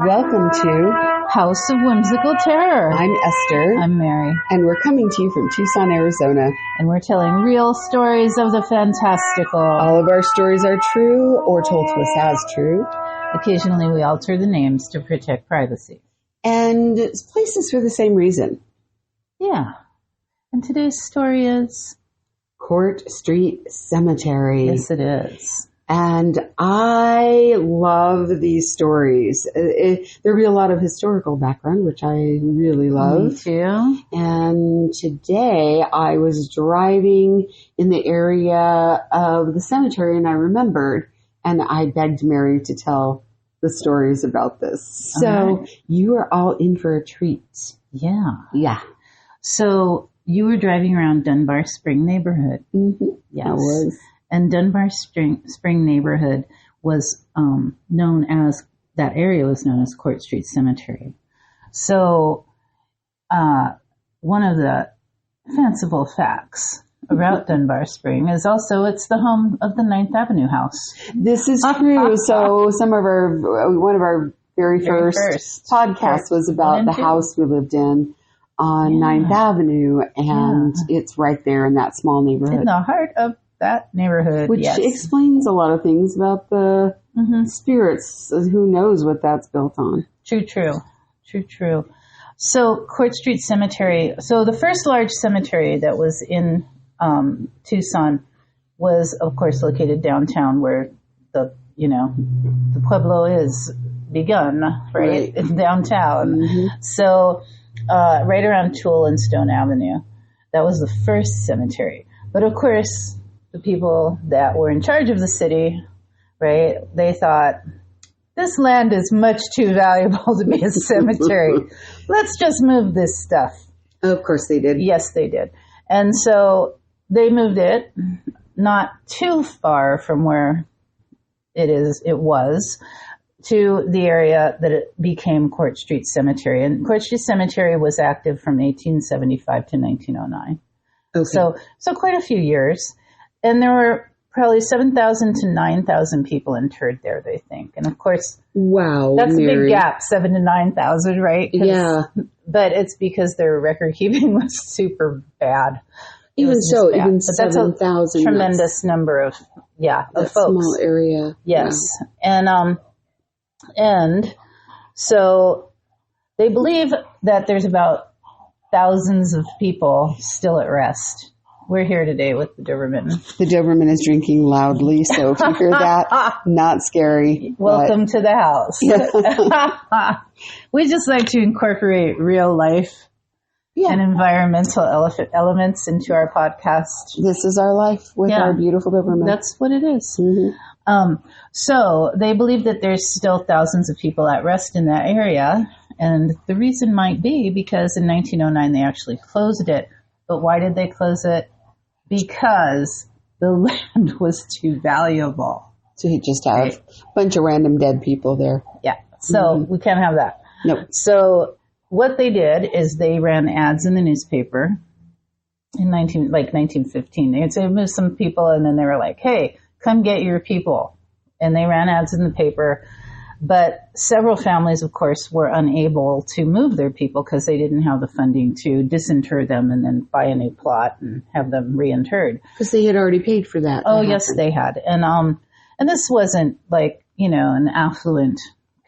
Welcome to House of Whimsical Terror. I'm Esther. I'm Mary. And we're coming to you from Tucson, Arizona. And we're telling real stories of the fantastical. All of our stories are true or told to us as true. Occasionally we alter the names to protect privacy. And places for the same reason. Yeah. And today's story is Court Street Cemetery. Yes, it is. And I love these stories. There'll be a lot of historical background, which I really love. Me too. And today I was driving in the area of the cemetery and I remembered, and I begged Mary to tell the stories about this. So you are all in for a treat. Yeah. Yeah. So you were driving around Dunbar Spring neighborhood. Mm-hmm. Yes. I was. And Dunbar Spring neighborhood was known as, that area was known as Court Street Cemetery. So one of the fanciful facts about Dunbar Spring is also it's the home of the 9th Avenue house. This is true. So one of our very first podcasts was about the house we lived in on 9th Avenue, and it's right there in that small neighborhood. In the heart of that neighborhood, which explains a lot of things about the spirits. Who knows what that's built on? True. So Court Street Cemetery. So the first large cemetery that was in Tucson was, of course, located downtown, where the pueblo is begun, right? In downtown. Mm-hmm. So right around Toole and Stone Avenue, that was the first cemetery. But of course, the people that were in charge of the city, right, they thought, this land is much too valuable to be a cemetery. Let's just move this stuff. Of course they did. Yes, they did. And so they moved it not too far from where it was to the area that it became Court Street Cemetery. And Court Street Cemetery was active from 1875 to 1909. Okay. So quite a few years. And there were probably 7,000 to 9,000 people interred there, they think. And of course, wow, that's Mary. A big gap, 7,000 to 9,000, right? Yeah. But it's because their record keeping was super bad. Even 7,000. That's a tremendous number of folks. Small area. Yes. Wow. And so they believe that there's about thousands of people still at rest. We're here today with the Doberman. The Doberman is drinking loudly, so if you hear that, not scary. Welcome to the house. Yeah. We just like to incorporate real life and environmental elements into our podcast. This is our life with our beautiful Doberman. That's what it is. Mm-hmm. So they believe that there's still thousands of people at rest in that area. And the reason might be because in 1909 they actually closed it. But why did they close it? Because the land was too valuable. So you just have a bunch of random dead people there. Yeah. So we can't have that. Nope. So what they did is they ran ads in the newspaper in 1915. They'd say move some people, and then they were like, hey, come get your people. And they ran ads in the paper. But several families, of course, were unable to move their people because they didn't have the funding to disinter them and then buy a new plot and have them reinterred. Because they had already paid for that. Oh, yes, they had. And this wasn't like, an affluent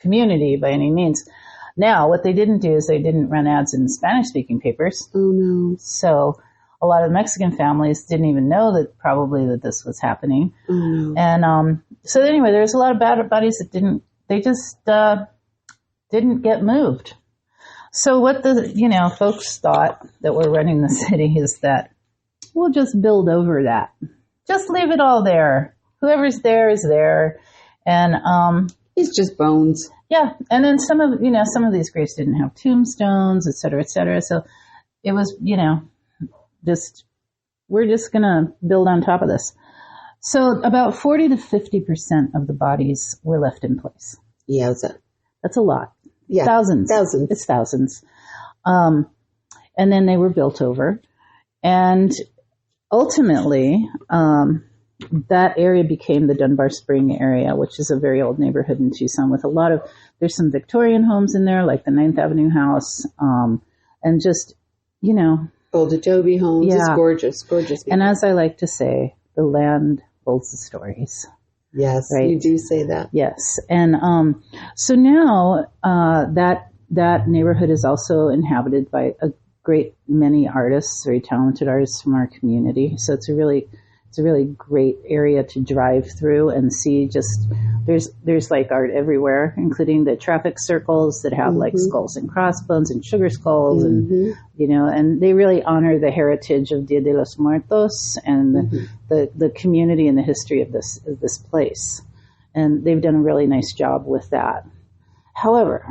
community by any means. Now, what they didn't do is they didn't run ads in Spanish-speaking papers. Oh, no. So a lot of Mexican families didn't even know that this was happening. Oh, no. And so anyway, there's a lot of bodies that didn't get moved. So what the, folks thought that were running the city is that we'll just build over that. Just leave it all there. Whoever's there is there. And, it's just bones. Yeah. And then some of these graves didn't have tombstones, et cetera, et cetera. So it was, we're just going to build on top of this. So about 40 to 50% of the bodies were left in place. Yeah, that's a lot. Yeah, thousands. It's thousands. And then they were built over, and ultimately, that area became the Dunbar Spring area, which is a very old neighborhood in Tucson with there's some Victorian homes in there, like the 9th Avenue house, and just, old adobe homes. Yeah. It's gorgeous, gorgeous. And as I like to say, the land holds the stories. Yes, right? You do say that. Yes. And so now that neighborhood is also inhabited by a great many artists, very talented artists from our community. So it's a really great area to drive through and see. Just there's like art everywhere, including the traffic circles that have like skulls and crossbones and sugar skulls, and and they really honor the heritage of Dia de los Muertos and the community and the history of this place. And they've done a really nice job with that. However,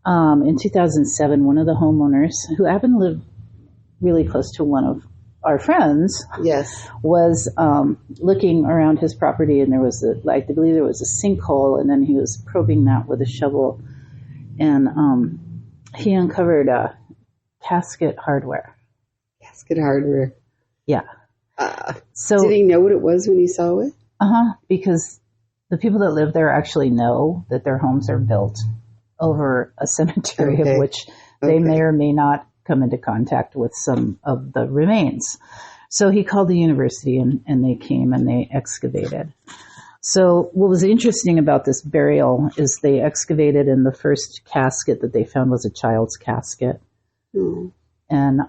in 2007, one of the homeowners, who happened to live really close to one of our friends, yes, was looking around his property, and there was I believe there was a sinkhole, and then he was probing that with a shovel, and he uncovered casket hardware. Casket hardware. Yeah. So did he know what it was when he saw it? Because the people that live there actually know that their homes are built over a cemetery of which they may or may not come into contact with some of the remains. So he called the university and they came and they excavated. So what was interesting about this burial is they excavated, and the first casket that they found was a child's casket. And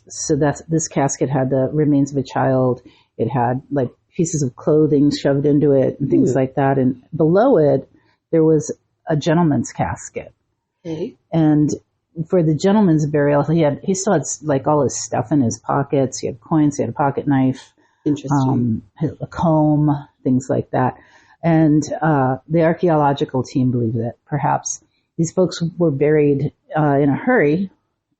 so this casket had the remains of a child. It had like pieces of clothing shoved into it and things like that. And below it, there was a gentleman's casket. And for the gentleman's burial, he still had like all his stuff in his pockets. He had coins, he had a pocket knife, a comb, things like that. And the archaeological team believed that perhaps these folks were buried in a hurry,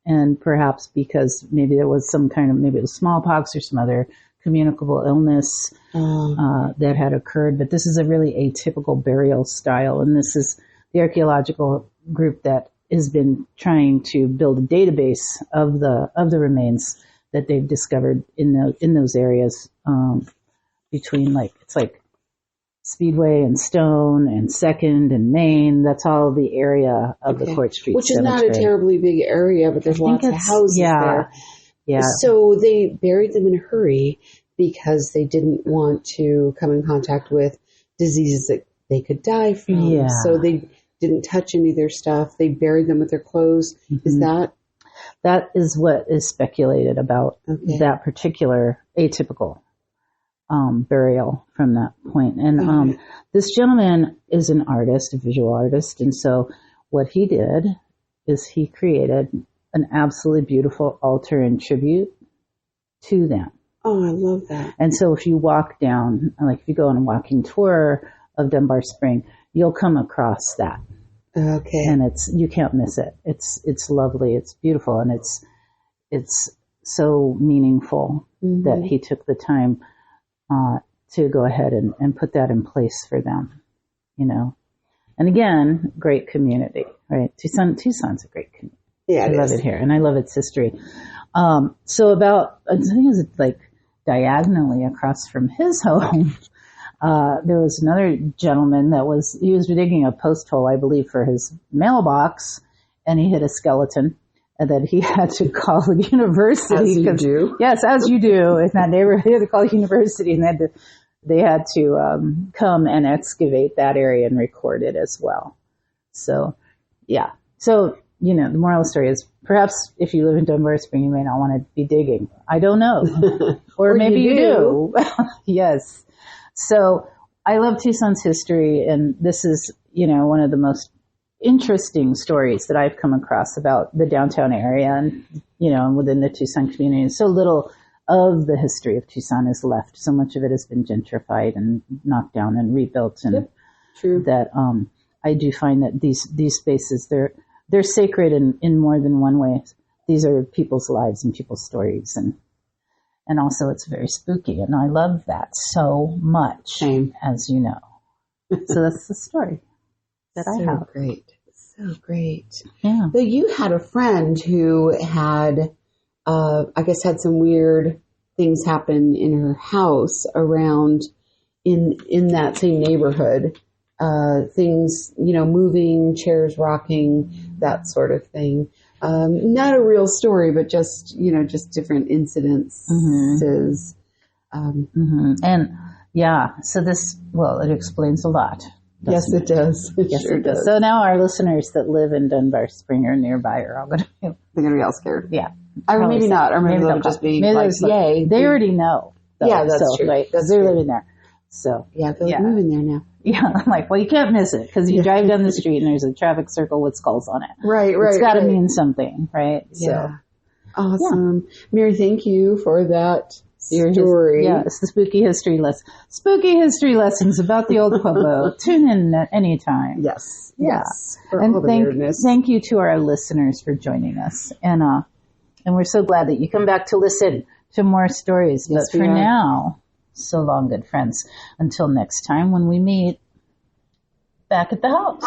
and perhaps because maybe there was maybe it was smallpox or some other communicable illness that had occurred. But this is a really atypical burial style, and this is the archaeological group that has been trying to build a database of the remains that they've discovered in those areas between it's like Speedway and Stone and Second and Main. That's all the area of the Court Street Which Cemetery. is not a terribly big area, but there's lots of houses there. Yeah. So they buried them in a hurry because they didn't want to come in contact with diseases that they could die from. Yeah. So they didn't touch any of their stuff. They buried them with their clothes. Is that? That is what is speculated about that particular atypical burial from that point. And this gentleman is an artist, a visual artist. And so what he did is he created an absolutely beautiful altar and tribute to them. Oh, I love that. And so if you walk down, like if you go on a walking tour of Dunbar Spring, you'll come across that. Okay. And you can't miss it. It's lovely. It's beautiful. And it's so meaningful that he took the time to go ahead and put that in place for them, And again, great community, right? Tucson's a great community. Yeah, I love it here, and I love its history. So I think it was like diagonally across from his home, there was another gentleman he was digging a post hole, I believe, for his mailbox, and he hit a skeleton. And then he had to call the university. As you do. Yes, as you do in that neighborhood. He had to call the university, and they had to come and excavate that area and record it as well. So, yeah. So, the moral of the story is perhaps if you live in Dunbar Spring, you may not want to be digging. I don't know. Or maybe you do. Yes. So I love Tucson's history, and this is, one of the most interesting stories that I've come across about the downtown area and, within the Tucson community. And so little of the history of Tucson is left. So much of it has been gentrified and knocked down and rebuilt. And True. That I do find that these spaces, they're sacred in more than one way. These are people's lives and people's stories. And also it's very spooky. And I love that so much, as you know. So that's the story that I have. So great. Yeah. So you had a friend who had, had some weird things happen in her house around in that same neighborhood. Things, moving, chairs rocking, that sort of thing. Not a real story, but just different incidences. And so it explains a lot. Yes, it does. Yes, it does. So now our listeners that live in Dunbar Spring or nearby are all going to they're going to be all scared. Yeah. Or maybe not. Or maybe they'll just be like, yay. They already know. Though, yeah, that's true. Right? Because they're living there. So. Yeah, they're moving there now. Yeah, I'm like, well, you can't miss it because you drive down the street and there's a traffic circle with skulls on it. Right. It's got to mean something, right? Yeah. So. Awesome. Yeah. Mary, thank you for that story. It's the spooky history lesson. Spooky history lessons about the old Pueblo. Tune in at any time. Yes. Yeah. Yes. For all the weirdness. Thank you to our listeners for joining us. And we're so glad that you come back to listen to more stories. Yes, but for now, so long, good friends. Until next time when we meet back at the house.